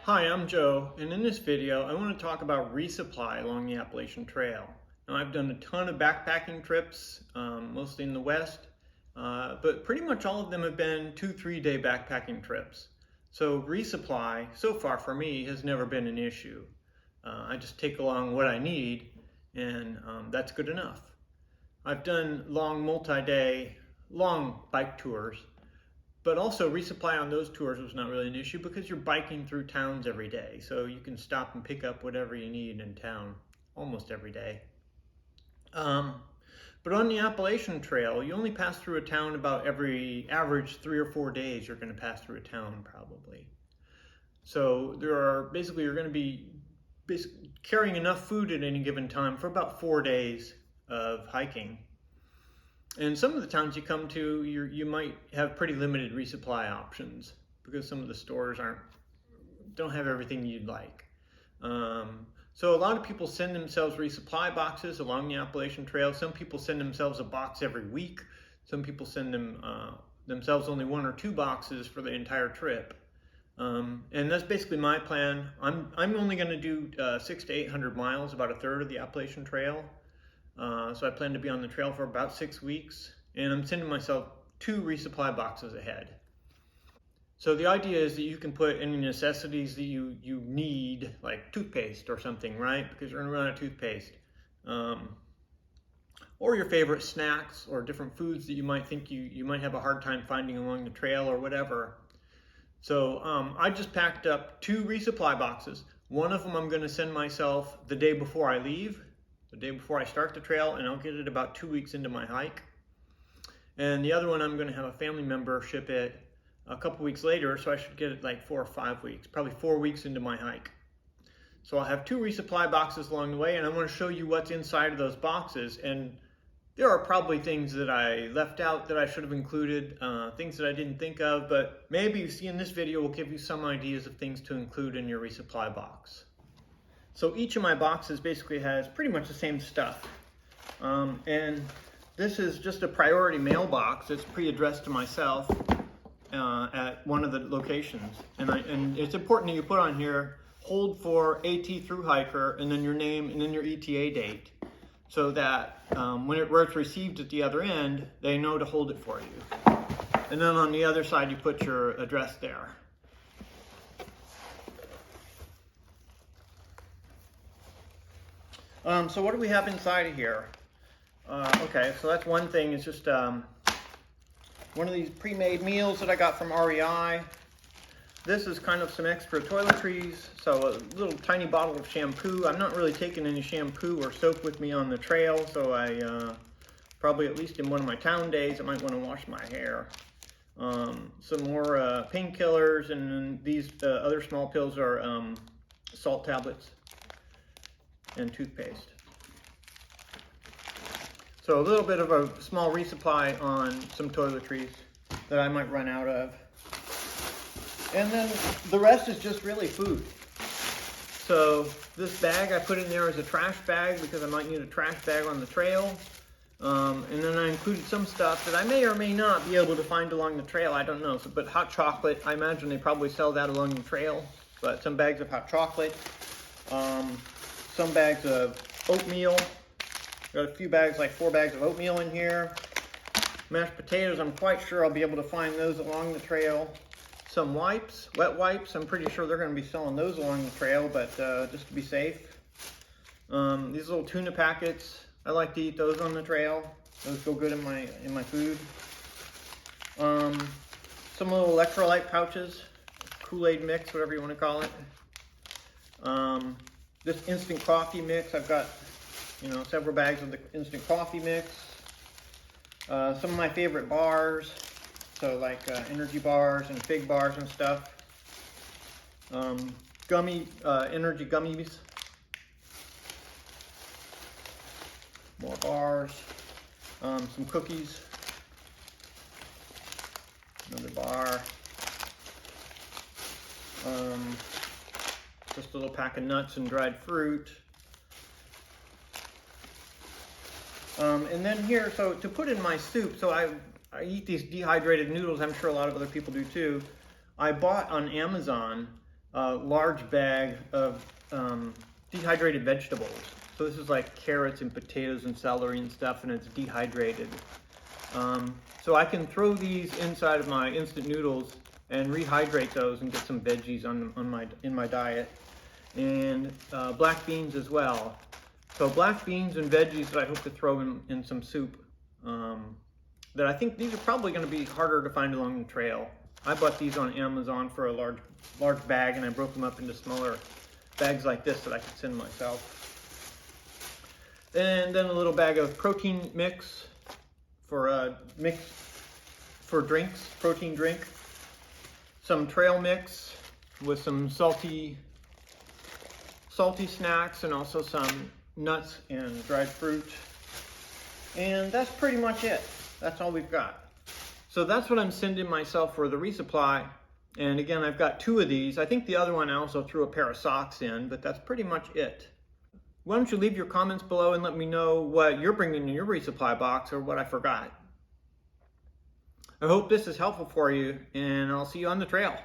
Hi, I'm Joe, and in this video I want to talk about resupply along the Appalachian Trail. Now, I've done a ton of backpacking trips, mostly in the West, but pretty much all of them have been 2-3 day backpacking trips. So resupply, so far for me, has never been an issue. I just take along what I need, and that's good enough. I've done long multi-day, long bike tours, but also resupply on those tours was not really an issue because you're biking through towns every day. So you can stop and pick up whatever you need in town almost every day. But on the Appalachian Trail, you only pass through a town about every average 3 or 4 days. You're going to pass through a town probably. So you're going to be carrying enough food at any given time for about 4 days of hiking. And some of the towns you come to, you might have pretty limited resupply options because some of the stores don't have everything you'd like. So a lot of people send themselves resupply boxes along the Appalachian Trail. Some people send themselves a box every week. Some people send themselves only 1 or 2 boxes for the entire trip. And that's basically my plan. I'm only going to do 600 to 800 miles, about a third of the Appalachian Trail. So I plan to be on the trail for about 6 weeks, and I'm sending myself 2 resupply boxes ahead. So the idea is that you can put any necessities that you need, like toothpaste or something, right? Because you're going to run out of toothpaste. Or your favorite snacks or different foods that you might think you might have a hard time finding along the trail or whatever. So I just packed up 2 resupply boxes. One of them I'm going to send myself the day before I leave, the day before I start the trail, and I'll get it about 2 weeks into my hike. And the other one I'm going to have a family member ship it a couple weeks later, so I should get it like 4 or 5 weeks, probably 4 weeks into my hike. So I'll have 2 resupply boxes along the way, and I want to show you what's inside of those boxes. And there are probably things that I left out that I should have included, things that I didn't think of, but maybe you see in this video will give you some ideas of things to include in your resupply box. So each of my boxes basically has pretty much the same stuff. And this is just a priority mail box. It's pre-addressed to myself at one of the locations. And it's important that you put on here, hold for AT thru-hiker, and then your name and then your ETA date, so that where it's received at the other end, they know to hold it for you. And then on the other side, you put your address there. So what do we have inside of here? Okay, so that's one thing. It's just one of these pre-made meals that I got from REI. This is kind of some extra toiletries. So a little tiny bottle of shampoo. I'm not really taking any shampoo or soap with me on the trail, so I probably, at least in one of my town days, I might want to wash my hair. Some more painkillers, and then these other small pills are salt tablets and toothpaste. So a little bit of a small resupply on some toiletries that I might run out of. And then the rest is just really food. So this bag I put in there as a trash bag because I might need a trash bag on the trail. And then I included some stuff that I may or may not be able to find along the trail, I don't know. So, but hot chocolate, I imagine they probably sell that along the trail. But some bags of hot chocolate. Some bags of oatmeal. Got a few bags, like 4 bags of oatmeal in here. Mashed potatoes, I'm quite sure I'll be able to find those along the trail. Some wipes, wet wipes, I'm pretty sure they're going to be selling those along the trail, but just to be safe. These little tuna packets, I like to eat those on the trail. Those go good in my food. Some little electrolyte pouches, Kool-Aid mix, whatever you want to call it. This instant coffee mix, I've got, several bags of the instant coffee mix. Some of my favorite bars, so like energy bars and fig bars and stuff. Energy gummies. More bars. Some cookies. Another bar. Just a little pack of nuts and dried fruit. And then here, so to put in my soup, so I eat these dehydrated noodles. I'm sure a lot of other people do too. I bought on Amazon large bag of dehydrated vegetables. So this is like carrots and potatoes and celery and stuff, and it's dehydrated. So I can throw these inside of my instant noodles and rehydrate those and get some veggies in my diet. And black beans as well. So black beans and veggies that I hope to throw in some soup. That I think these are probably going to be harder to find along the trail. I bought these on Amazon for a large bag, and I broke them up into smaller bags like this that I could send myself. And then a little bag of protein mix for drinks, protein drink. Some trail mix with some salty snacks, and also some nuts and dried fruit. And that's pretty much it. That's all we've got. So that's what I'm sending myself for the resupply. And again, I've got 2 of these. I think the other one I also threw a pair of socks in, but that's pretty much it. Why don't you leave your comments below and let me know what you're bringing in your resupply box or what I forgot. I hope this is helpful for you, and I'll see you on the trail.